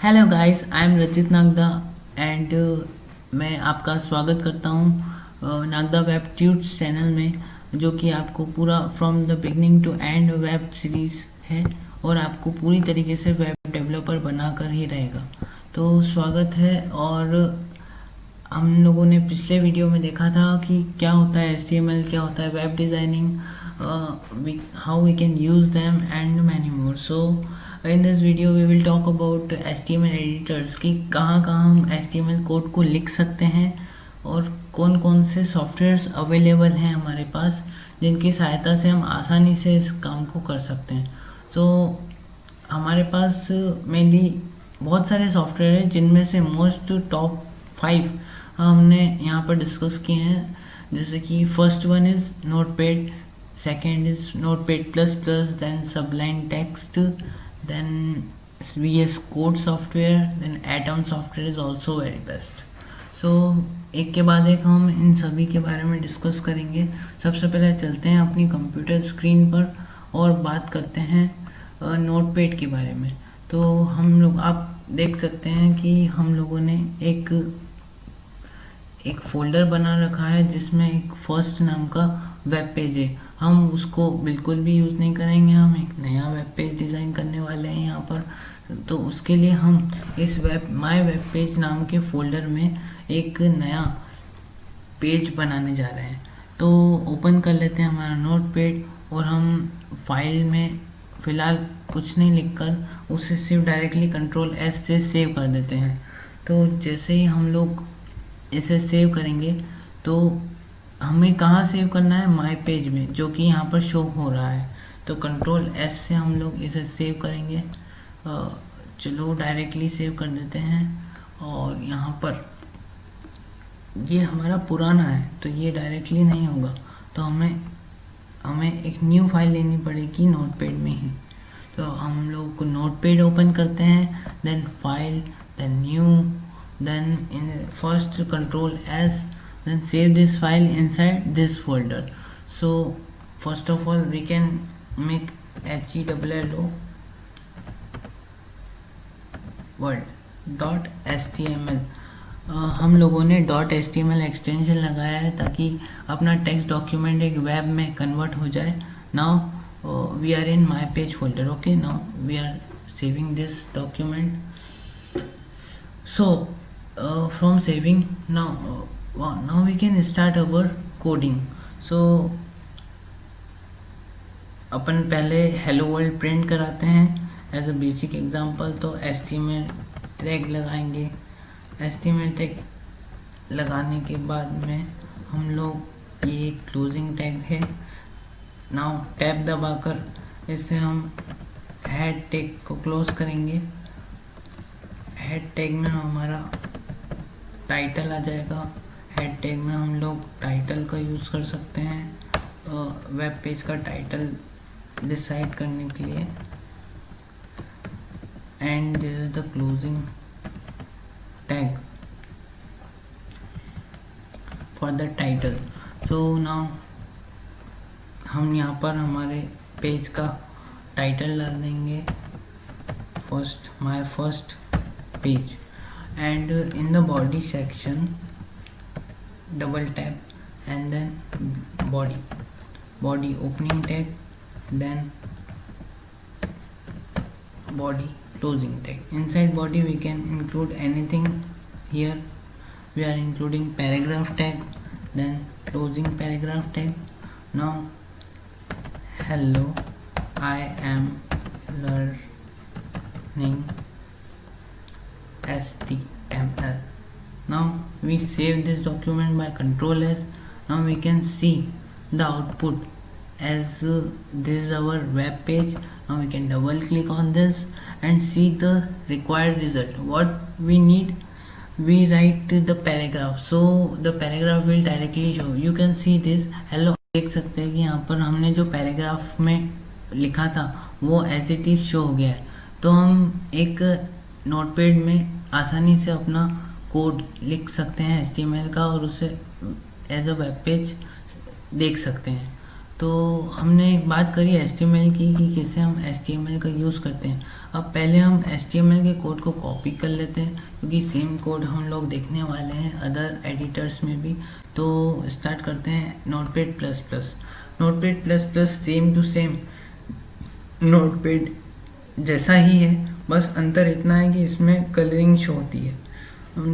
Hello guys, I am रचित Nagda and मैं आपका स्वागत करता हूँ नागदा वेब ट्यूट्स चैनल में, जो कि आपको पूरा from the beginning to end web series है और आपको पूरी तरीके से वेब डेवलपर बनाकर ही रहेगा। तो स्वागत है। और हम लोगों ने पिछले वीडियो में देखा था कि क्या होता है HTML, क्या होता है web designing, how we can use them and many more. So in this video we will talk about HTML editors कि कहाँ कहाँ हम HTML कोड को लिख सकते हैं और कौन कौन से सॉफ्टवेयर्स अवेलेबल हैं हमारे पास जिनकी सहायता से हम आसानी से इस काम को कर सकते हैं। तो हमारे पास मेनली बहुत सारे सॉफ्टवेयर हैं जिनमें से मोस्ट टॉप 5 हमने यहाँ पर डिस्कस किए हैं। जैसे कि first one is Notepad, second is Notepad plus plus, then Sublime text, then VS code software, then Atom software is also very best. So एक के बाद एक हम इन सभी के बारे में डिस्कस करेंगे। सबसे पहले चलते हैं अपनी कंप्यूटर स्क्रीन पर और बात करते हैं नोटपैड के बारे में। तो हम लोग आप देख सकते हैं कि हम लोगों ने एक फ़ोल्डर बना रखा है जिसमें एक फर्स्ट नाम का वेब पेज है। हम उसको बिल्कुल भी यूज़ नहीं करेंगे, हम एक नया वेब पेज डिज़ाइन करने वाले हैं यहाँ पर। तो उसके लिए हम इस माय वेब पेज नाम के फ़ोल्डर में एक नया पेज बनाने जा रहे हैं। तो ओपन कर लेते हैं हमारा नोटपैड और हम फाइल में फ़िलहाल कुछ नहीं लिखकर उसे सिर्फ डायरेक्टली Ctrl+S से सेव कर देते हैं। तो जैसे ही हम लोग इसे सेव करेंगे तो हमें कहाँ सेव करना है, माय पेज में, जो कि यहाँ पर शो हो रहा है। तो Ctrl+S से हम लोग इसे सेव करेंगे। चलो डायरेक्टली सेव कर देते हैं। और यहाँ पर ये हमारा पुराना है तो ये डायरेक्टली नहीं होगा, तो हमें एक न्यू फाइल लेनी पड़ेगी नोटपैड में ही। तो हम लोग नोटपैड ओपन करते हैं, then file, then new, then in first Ctrl+S, then save this file inside this folder. So first of all we can make HELLO world.html। हम लोगों ने .html एक्सटेंशन लगाया है ताकि अपना टेक्स्ट डॉक्यूमेंट एक वेब में कन्वर्ट हो जाए। Now we are in my page folder. Okay, now we are saving this document. So from saving, now we can start our coding. So अपन पहले हेलो वर्ल्ड प्रिंट कराते हैं as a basic example. तो HTML tag लगाएंगे। HTML tag लगाने के बाद में हम लोग ये एक क्लोजिंग टैग है। नाउ टैब दबाकर इससे हम हेड टैग को क्लोज करेंगे। हेड टैग में हमारा टाइटल आ जाएगा। हेड टैग में हम लोग टाइटल का यूज़ कर सकते हैं वेब पेज का टाइटल डिसाइड करने के लिए। And this is the closing tag for the title. So now हम यहाँ पर हमारे पेज का टाइटल डाल देंगे, my first page, and in the body section double tap and then body opening tag, then body closing tag. Inside body we can include anything. Here we are including paragraph tag, then closing paragraph tag. Now hello, I am learning HTML. Now we save this document by Ctrl+S. Now we can see the output as this is our web page. Now we can double click on this and see the required result. What we need, we write the paragraph, so the paragraph will directly show. You can see this hello। देख सकते हैं कि यहाँ पर हमने जो paragraph में लिखा था वो एज इट इज शो हो गया है। तो हम एक नोटपैड में आसानी से अपना कोड लिख सकते हैं HTML का और उसे एज अ वेब पेज देख सकते हैं। तो हमने बात करी HTML की कि कैसे हम HTML का यूज़ करते हैं। अब पहले हम HTML के कोड को कॉपी कर लेते हैं, क्योंकि सेम कोड हम लोग देखने वाले हैं अदर एडिटर्स में भी। तो स्टार्ट करते हैं notepad plus plus. Notepad plus plus same to same notepad जैसा ही है, बस अंतर इतना है कि इसमें कलरिंग शो होती है।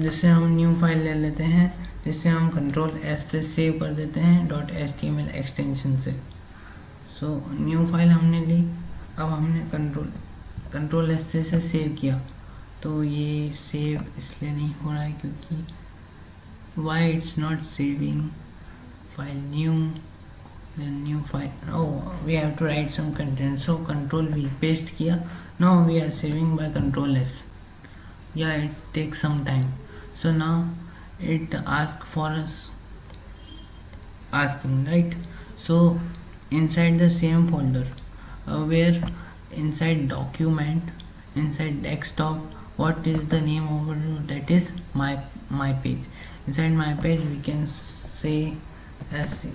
जैसे हम न्यू फाइल ले लेते हैं, जिससे हम Ctrl+S से सेव कर देते हैं .html एक्सटेंशन से। सो न्यू फाइल हमने ली, अब हमने Ctrl+S से सेव किया, तो ये सेव इसलिए नहीं हो रहा है क्योंकि why it's not saving file new file, oh we have to write some content, so Ctrl V paste किया, now we are saving by Ctrl+S. yeah, it takes some time. So now it asks for us asking, right? So inside the same folder, where inside document, inside desktop, what is the name over here? That is my page. Inside my page we can say as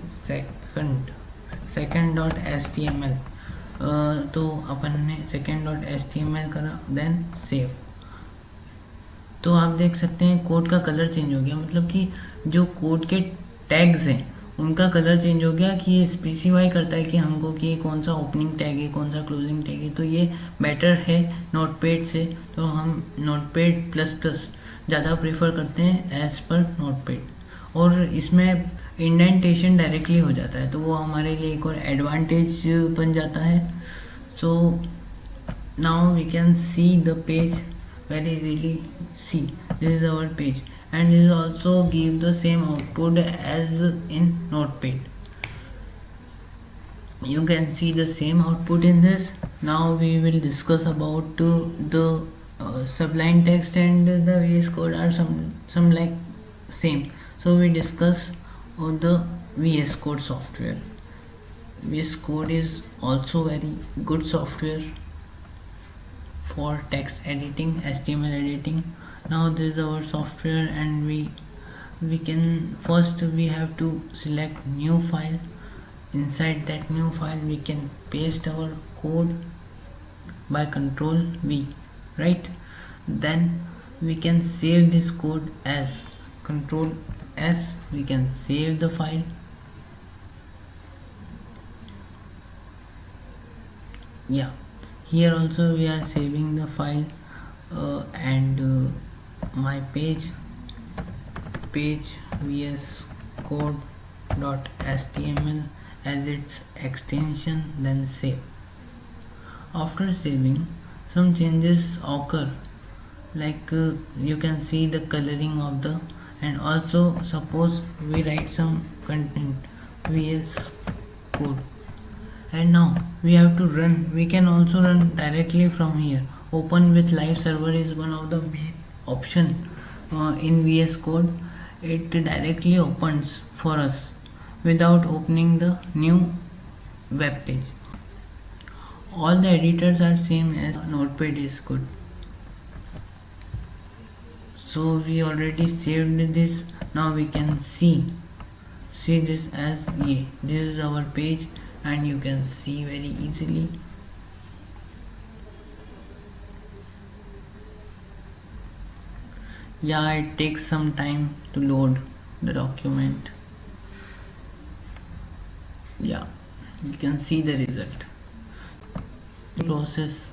second.html. तो अपन ने second.html करा, then save। तो आप देख सकते हैं code का colour change हो गया, मतलब कि जो कोड के टैग्स हैं उनका कलर चेंज हो गया, कि ये स्पेसिफाई करता है कि हमको कि ये कौन सा ओपनिंग टैग है, कौन सा क्लोजिंग टैग है। तो ये बेटर है नोटपैड से, तो हम नोटपैड प्लस प्लस ज़्यादा प्रेफर करते हैं एज़ पर नोटपैड। और इसमें इंडेंटेशन डायरेक्टली हो जाता है, तो वो हमारे लिए एक और एडवांटेज बन जाता है। So now we can see the page very easily. See, this is our page, and this also give the same output as in notepad. You can see the same output in this. Now we will discuss about the Sublime Text and the VS Code are some like same. So we discuss the VS Code software. VS Code is also very good software for text editing, HTML editing. Now this is our software, and we can first we have to select new file. Inside that new file we can paste our code by Ctrl V, right? Then we can save this code as Ctrl S. We can save the file. Yeah, here also we are saving the file, and my page vs code.html as its extension, then save. After saving, some changes occur, like you can see the coloring of the, and also suppose we write some content vs code, and now we have to run. We can also run directly from here. Open with live server is one of the main option in VS Code. It directly opens for us without opening the new web page. All the editors are same as Notepad is good. So we already saved this. Now we can see this as this is our page, and you can see very easily. Yeah, it takes some time to load the document. Yeah, you can see the result. Process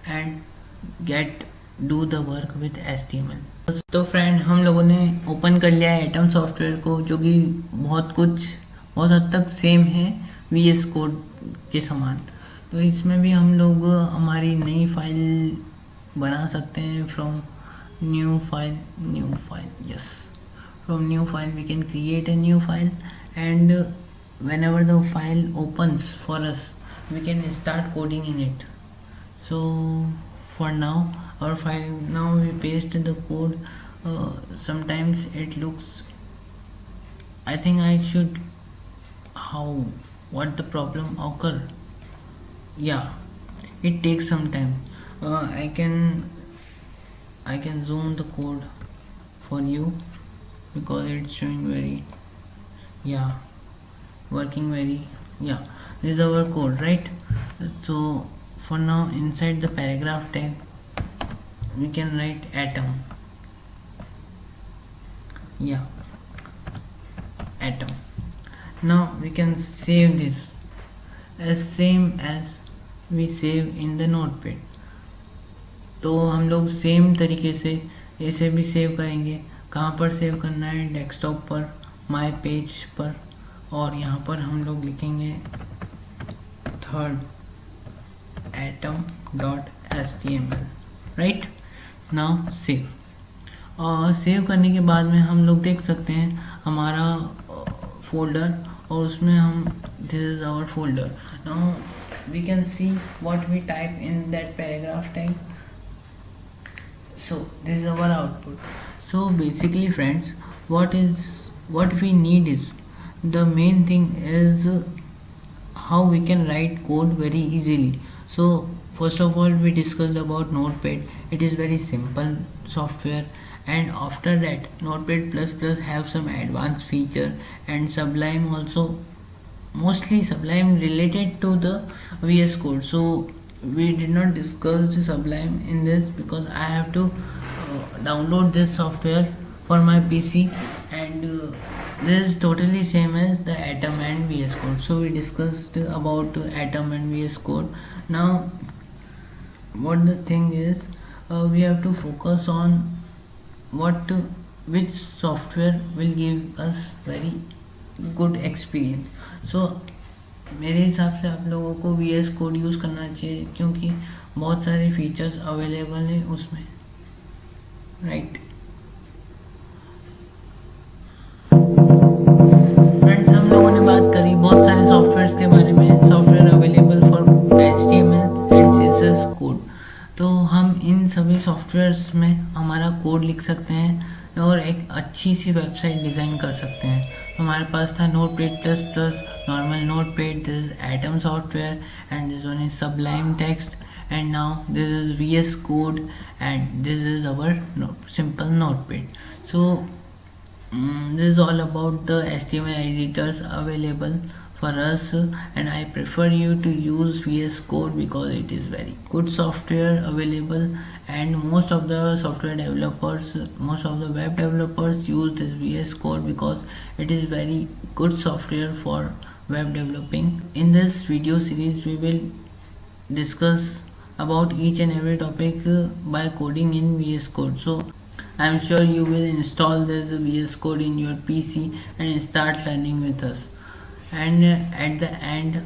and do the work with HTML. तो friend, हम लोगों ने open कर लिया है atom software को, जो कि बहुत हद तक सेम है VS कोड के समान। तो इसमें भी हम लोग हमारी नई फाइल बना सकते हैं from new file. Yes, from new file we can create a new file, and whenever the file opens for us we can start coding in it. So for now our file, now we paste the code. Sometimes it looks, I think I should what the problem occur. Yeah, it takes some time. I can zoom the code for you because it's showing very working very Yeah, this is our code, right? So for now, inside the paragraph tag we can write atom. Yeah, atom. Now we can save this as same as we save in the notepad. तो हम लोग same तरीके से ऐसे भी save करेंगे. कहाँ पर सेव करना है? डेस्कटॉप पर, माय पेज पर, और यहाँ पर हम लोग लिखेंगे third atom.html. Right, now save. और सेव करने के बाद में हम लोग देख सकते हैं हमारा फोल्डर, और उसमें हम this is our folder. Now we can see what we type in that paragraph tag. So this is our output. So basically friends, what we need is, the main thing is how we can write code very easily. So first of all, we discussed about Notepad. It is very simple software, and after that Notepad++ have some advanced feature, and Sublime also, mostly Sublime related to the VS Code. So we did not discuss the Sublime in this because I have to download this software for my PC, and this is totally same as the Atom and VS Code. So we discussed about Atom and VS Code. Now what the thing is, we have to focus on which software will give us very good experience. So मेरे हिसाब से आप लोगों को VS code use करना चाहिए, क्योंकि बहुत सारे फीचर्स अवेलेबल हैं उसमें. राइट फ्रेंड्स, हम लोगों ने बात करी बहुत सारे सॉफ्टवेयर्स के बारे में, software available for HTML and CSS code. तो हम इन सभी सॉफ्टवेयर्स में हमारा कोड लिख सकते हैं और एक अच्छी सी वेबसाइट डिज़ाइन कर सकते हैं. हमारे पास था Notepad++, normal Notepad, this is Atom software, and this one is Sublime Text, and now this is VS Code, and this is our simple Notepad. So this is all about the HTML editors available for us, and I prefer you to use VS Code because it is very good software available, and most of the software developers, most of the web developers use this VS Code because it is very good software for web developing. In this video series we will discuss about each and every topic by coding in VS Code. So I am sure you will install this VS Code in your PC and start learning with us. And at the end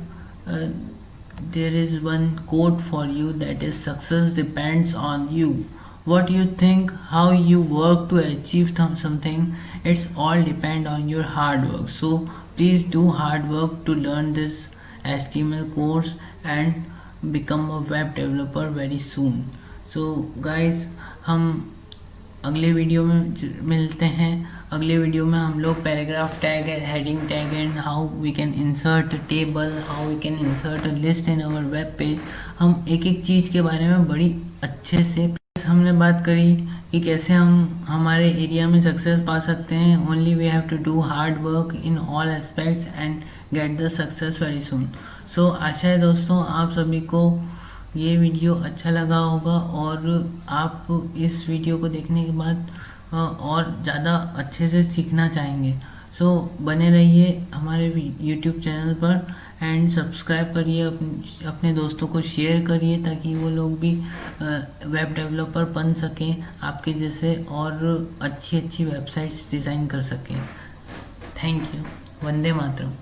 there is one quote for you, that is, success depends on you. What you think, how you work to achieve something, it's all depend on your hard work. So please do hard work to learn this HTML course and become a web developer very soon. So guys, हम अगले video में मिलते हैं. अगले video में हम लोग paragraph tag, heading tag, and how we can insert table, how we can insert a list in our web page, हम एक एक चीज़ के बारे में बड़ी अच्छे से हमने बात करी कि कैसे हम हमारे एरिया में सक्सेस पा सकते हैं. Only we have to do hard work in all aspects and get the success very soon. So आशा है दोस्तों आप सभी को ये वीडियो अच्छा लगा होगा, और आप इस वीडियो को देखने के बाद और ज़्यादा अच्छे से सीखना चाहेंगे. सो बने रहिए हमारे YouTube चैनल पर, एंड सब्सक्राइब करिए, अपने दोस्तों को शेयर करिए ताकि वो लोग भी वेब डेवलपर बन सकें आपके जैसे, और अच्छी अच्छी वेबसाइट्स डिज़ाइन कर सकें. Thank you. वंदे मातरम.